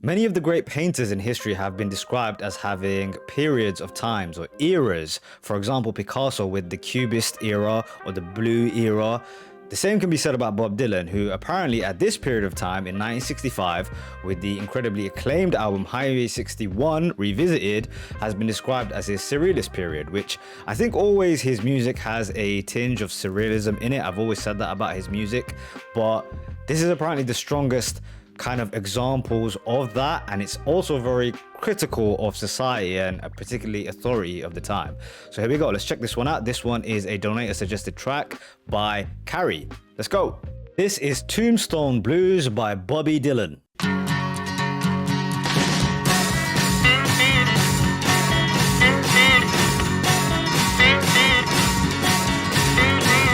Many of the great painters in history have been described as having periods of times or eras. For example, Picasso with the Cubist era or the Blue era. The same can be said about Bob Dylan, who apparently at this period of time in 1965, with the incredibly acclaimed album Highway 61 Revisited, has been described as his surrealist period, which I think always his music has a tinge of surrealism in it. I've always said that about his music, but this is apparently the strongest kind of examples of that, and it's also very critical of society and particularly authority of the time. So here we go, let's check this one out. This one is a donator suggested track by Carrie. Let's go. This is Tombstone Blues by Bobby Dylan.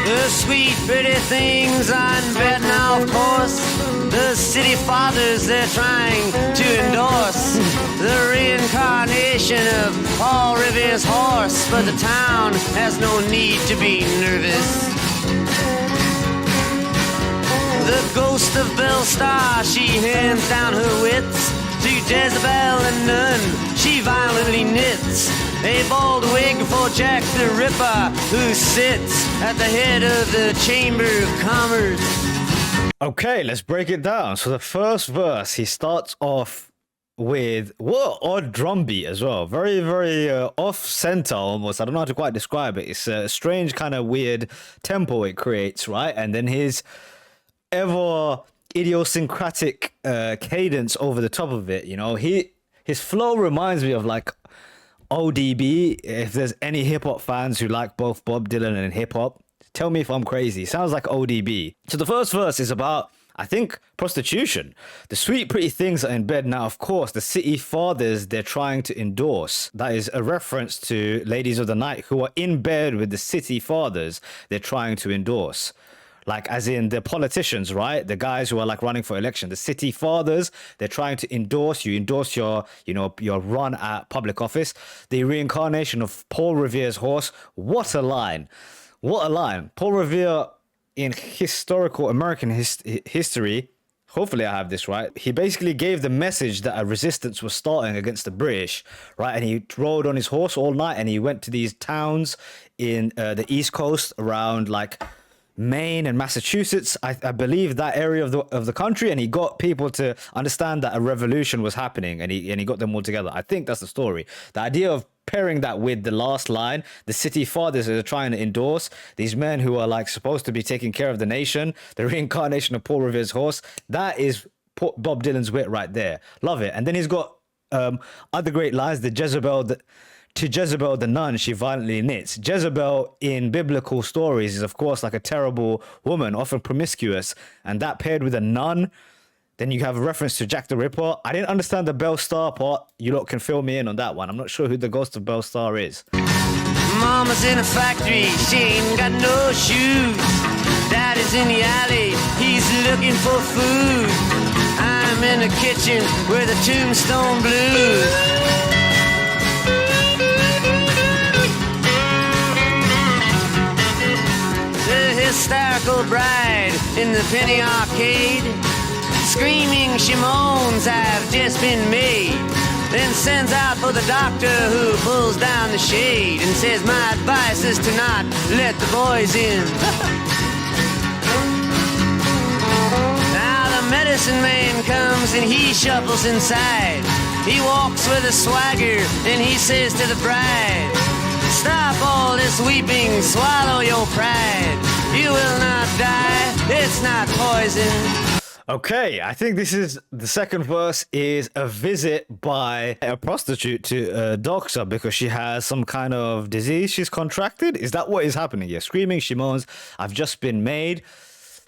The sweet, pretty things on bed now, of course. The city fathers they're trying to endorse. The reincarnation of Paul Revere's horse. But the town has no need to be nervous. The ghost of Belle Star, she hands down her wits to Jezebel and Nun. She violently knits a bald wig for Jack the Ripper, who sits at the head of the Chamber of Commerce. Okay, let's break it down. So the first verse, he starts off with what odd drum beat as well. Very, very off center almost. I don't know how to quite describe it. It's a strange kind of weird tempo it creates, right? And then his ever idiosyncratic cadence over the top of it. You know, his flow reminds me of like ODB. If there's any hip hop fans who like both Bob Dylan and hip hop, tell me if I'm crazy. Sounds like ODB. So the first verse is about, I think, prostitution. The sweet, pretty things are in bed now. Of course, the city fathers they're trying to endorse. That is a reference to ladies of the night who are in bed with the city fathers they're trying to endorse. Like, as in the politicians, right? The guys who are like running for election, the city fathers, they're trying to endorse you, endorse your, your run at public office. The reincarnation of Paul Revere's horse. What a line. What a line. Paul Revere in historical American history, hopefully I have this right, he basically gave the message that a resistance was starting against the British, right? And he rode on his horse all night and he went to these towns in the East Coast around like Maine and Massachusetts, I believe that area of the country, and he got people to understand that a revolution was happening, and he got them all together. I think that's the story. The idea of pairing that with the last line, the city fathers are trying to endorse these men who are like supposed to be taking care of the nation, the reincarnation of Paul Revere's horse. That is Bob Dylan's wit right there. Love it. And then he's got other great lines. To Jezebel the nun, she violently knits. Jezebel in biblical stories is, of course, like a terrible woman, often promiscuous. And that paired with a nun, then you have a reference to Jack the Ripper. I didn't understand the Belle Star part. You lot can fill me in on that one. I'm not sure who the ghost of Belle Star is. Mama's in a factory, she ain't got no shoes. Daddy's in the alley, he's looking for food. I'm in the kitchen with the Tombstone Blues. Hysterical bride in the penny arcade, screaming she moans I've just been made. Then sends out for the doctor who pulls down the shade and says my advice is to not let the boys in. Now the medicine man comes and he shuffles inside. He walks with a swagger and he says to the bride, stop all this weeping, swallow your pride. You will not die, it's not poison. Okay, I think this is the second verse is a visit by a prostitute to a doctor because she has some kind of disease she's contracted. Is that what is happening here? Screaming, she moans, I've just been made.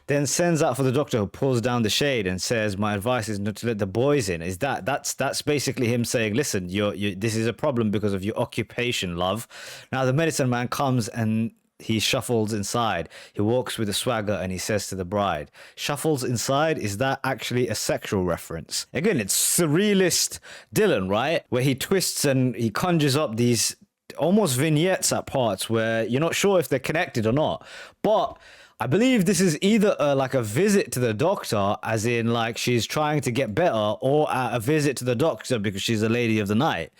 Then sends out for the doctor who pulls down the shade and says, my advice is not to let the boys in. Is that's basically him saying, listen, this is a problem because of your occupation, love. Now the medicine man comes and he shuffles inside. He walks with a swagger and he says to the bride, shuffles inside, is that actually a sexual reference? Again, it's surrealist Dylan, right? Where he twists and he conjures up these almost vignettes at parts where you're not sure if they're connected or not. But I believe this is either like a visit to the doctor, as in like she's trying to get better, or a visit to the doctor because she's a lady of the night.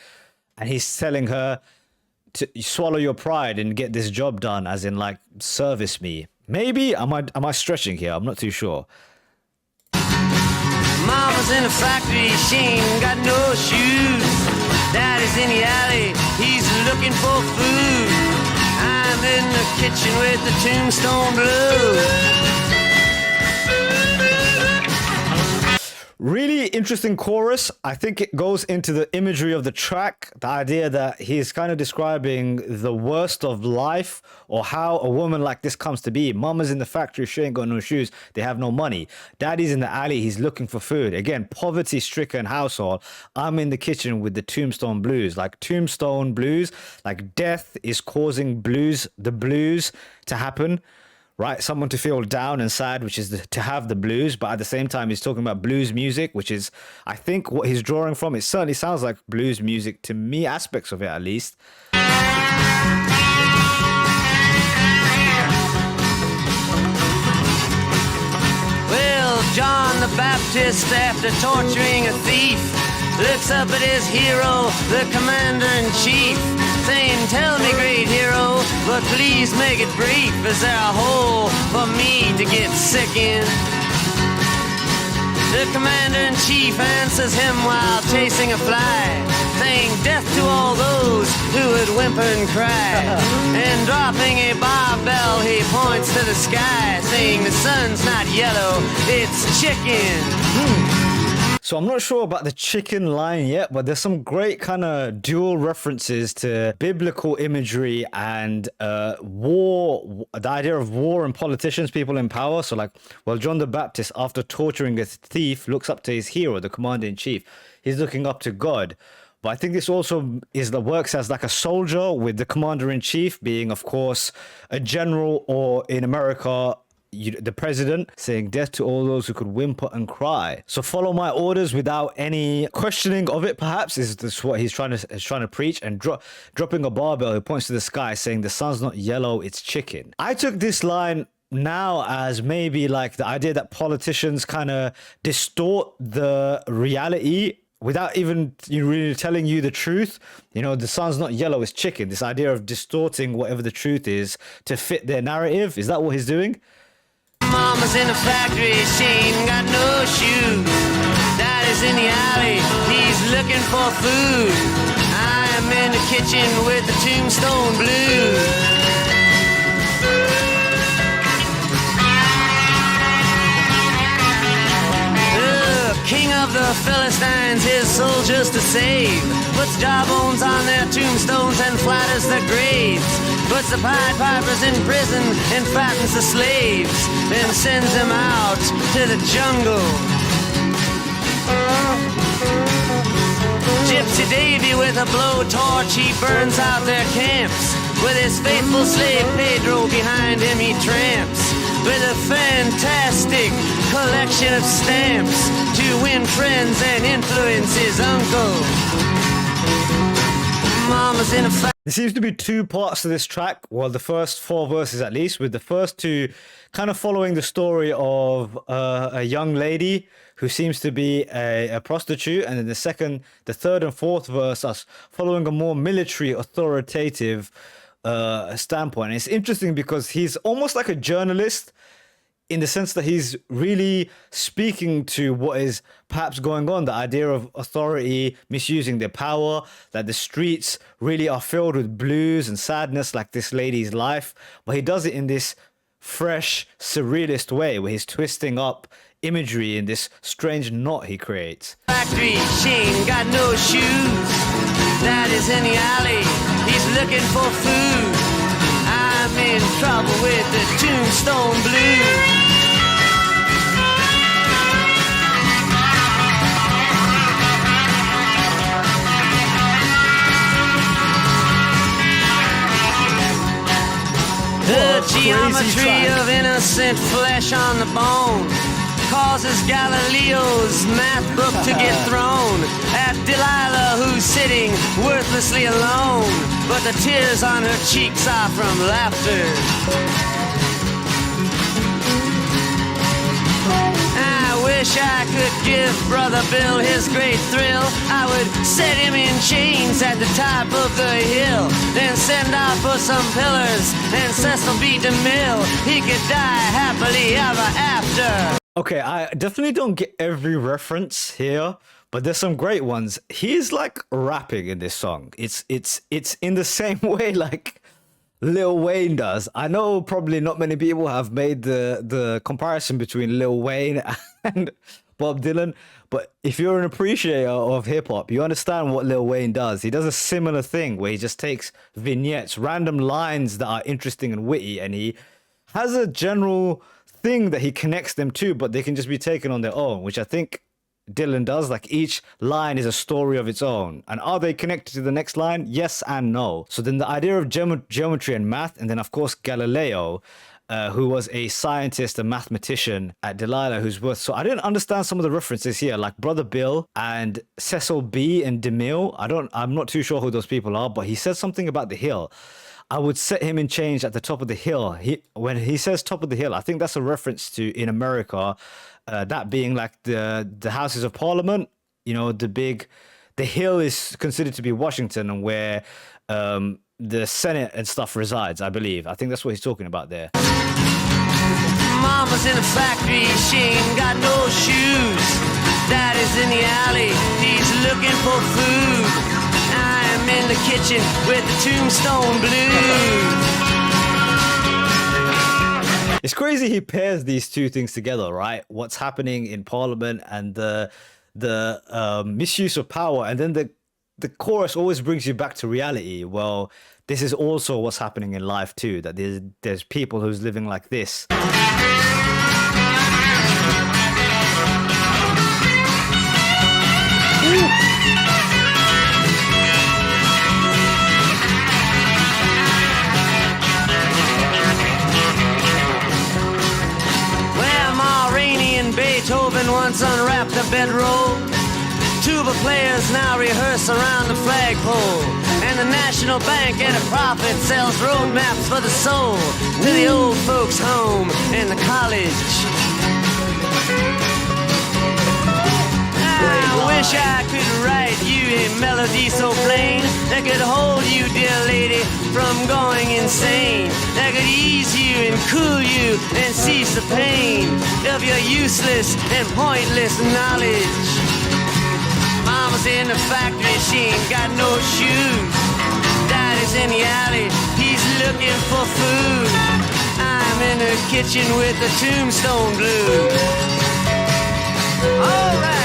And he's telling her to swallow your pride and get this job done, as in like service me. Maybe am I stretching here? I'm not too sure. Mama's in a factory, she ain't got no shoes. Daddy's in the alley, he's looking for food. I'm in the kitchen with the Tombstone Blues. Really interesting chorus. I think it goes into the imagery of the track, the idea that he's kind of describing the worst of life, or how a woman like this comes to be. Mama's in the factory, she ain't got no shoes, they have no money. Daddy's in the alley, he's looking for food. Again, poverty-stricken household. I'm in the kitchen with the Tombstone Blues. Like Tombstone Blues, like death is causing the blues to happen. Right, someone to feel down and sad, which is to have the blues, but at the same time, he's talking about blues music, which is, I think, what he's drawing from. It certainly sounds like blues music to me, aspects of it at least. Well, John the Baptist, after torturing a thief, looks up at his hero, the commander-in-chief, saying, "Tell me, great hero, but please make it brief. Is there a hole for me to get sick in?" The commander-in-chief answers him while chasing a fly, saying, "Death to all those who would whimper and cry." And dropping a barbell, he points to the sky, saying, "The sun's not yellow, it's chicken." So I'm not sure about the chicken line yet, but there's some great kind of dual references to biblical imagery and war, the idea of war and politicians, people in power. So like, well, John the Baptist, after torturing a thief, looks up to his hero, the commander-in-chief. He's looking up to God. But I think this also works as like a soldier, with the commander-in-chief being, of course, a general, or in America, the president, saying, "Death to all those who could whimper and cry." So follow my orders without any questioning of it, perhaps, is this what he's trying to preach. And dropping a barbell, he points to the sky, saying, "The sun's not yellow, it's chicken." I took this line now as maybe like the idea that politicians kind of distort the reality without even really telling you the truth. You know, the sun's not yellow, it's chicken. This idea of distorting whatever the truth is to fit their narrative. Is that what he's doing? Mama's in the factory, she ain't got no shoes. Daddy's in the alley, he's looking for food. I'm in the kitchen with the Tombstone Blues. King of the Philistines, his soldiers to save, puts jawbones on their tombstones and flatters their graves, puts the Pied Pipers in prison and fattens the slaves, then sends them out to the jungle. Gypsy Davy with a blowtorch, he burns out their camps. With his faithful slave Pedro behind him, he tramps with a fantastic collection of stamps to win friends and influence his uncle. Mama's in a there seems to be two parts to this track. Well, the first 4 verses at least, with the first 2 kind of following the story of a young lady who seems to be a prostitute, and then the third and fourth verse us following a more military, authoritative standpoint. And it's interesting because he's almost like a journalist, in the sense that he's really speaking to what is perhaps going on, the idea of authority misusing their power, that the streets really are filled with blues and sadness like this lady's life. But he does it in this fresh, surrealist way, where he's twisting up imagery in this strange knot he creates. Factory, she ain't got no shoes. Daddy's in the alley, he's looking for food. I'm in trouble with the Tombstone Blues. The geometry of innocent flesh on the bone causes Galileo's math book to get thrown at Delilah, who's sitting worthlessly alone, but the tears on her cheeks are from laughter. wish I could give Brother Bill his great thrill. I would set him in chains at the top of the hill, then send out for some pillars and Cecil B. DeMille. He could die happily ever after. Okay, I definitely don't get every reference here, but there's some great ones. He's like rapping in this song. It's in the same way like Lil Wayne does. I know probably not many people have made the comparison between Lil Wayne and Bob Dylan, but if you're an appreciator of hip hop, you understand what Lil Wayne does. He does a similar thing where he just takes vignettes, random lines that are interesting and witty, and he has a general thing that he connects them to, but they can just be taken on their own, which I think Dylan does. Like each line is a story of its own. And are they connected to the next line? Yes and no. So then the idea of geometry and math, and then of course Galileo, who was a scientist, a mathematician at Delilah, who's worth. So I didn't understand some of the references here, like Brother Bill and Cecil B. and DeMille. I'm not too sure who those people are, but he said something about the hill. I would set him in chains at the top of the hill. When he says top of the hill, I think that's a reference to in America, that being like the Houses of Parliament. You know, the hill is considered to be Washington, and where the Senate and stuff resides, I believe. I think that's what he's talking about there. Mama's in a factory, she ain't got no shoes. Daddy's in the alley, he's looking for food. I'm in the kitchen with the Tombstone blues. It's crazy he pairs these two things together, right? What's happening in Parliament and the misuse of power, and then the chorus always brings you back to reality. Well, this is also what's happening in life too, that there's people who's living like this. Beethoven once unwrapped a bedroll. Tuba players now rehearse around the flagpole. And the National Bank at a profit sells road maps for the soul to the old folks' home and the college. I wish I could write you a melody so plain that could hold you, dear lady, from going insane. That could ease you and cool you and cease the pain of your useless and pointless knowledge. Mama's in the factory, she ain't got no shoes. Daddy's in the alley, he's looking for food. I'm in the kitchen with the Tombstone blues. All right.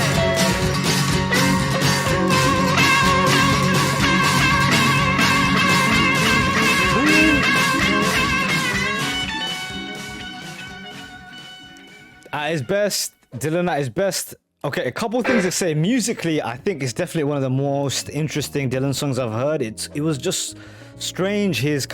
At his best, Dylan at his best. Okay, a couple of things to say. Musically, I think it's definitely one of the most interesting Dylan songs I've heard. It was just strange, his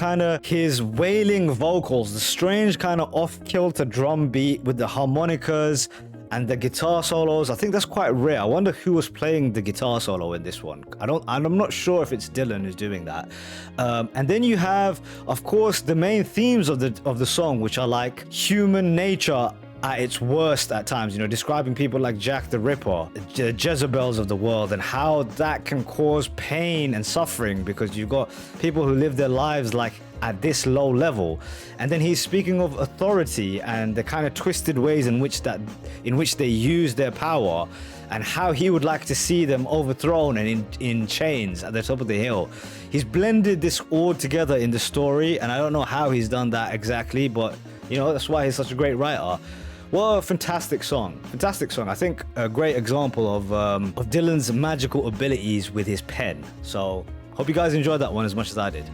wailing vocals, the strange kind of off-kilter drum beat with the harmonicas and the guitar solos. I think that's quite rare. I wonder who was playing the guitar solo in this one. I'm not sure if it's Dylan who's doing that. And then you have, of course, the main themes of the song, which are like human nature at its worst at times, you know, describing people like Jack the Ripper, the Jezebels of the world, and how that can cause pain and suffering because you've got people who live their lives like at this low level. And then he's speaking of authority and the kind of twisted ways in which they use their power, and how he would like to see them overthrown and in chains at the top of the hill. He's blended this all together in the story, and I don't know how he's done that exactly, but you know, that's why he's such a great writer. Well, a fantastic song. Fantastic song. I think a great example of Dylan's magical abilities with his pen. So, hope you guys enjoyed that one as much as I did.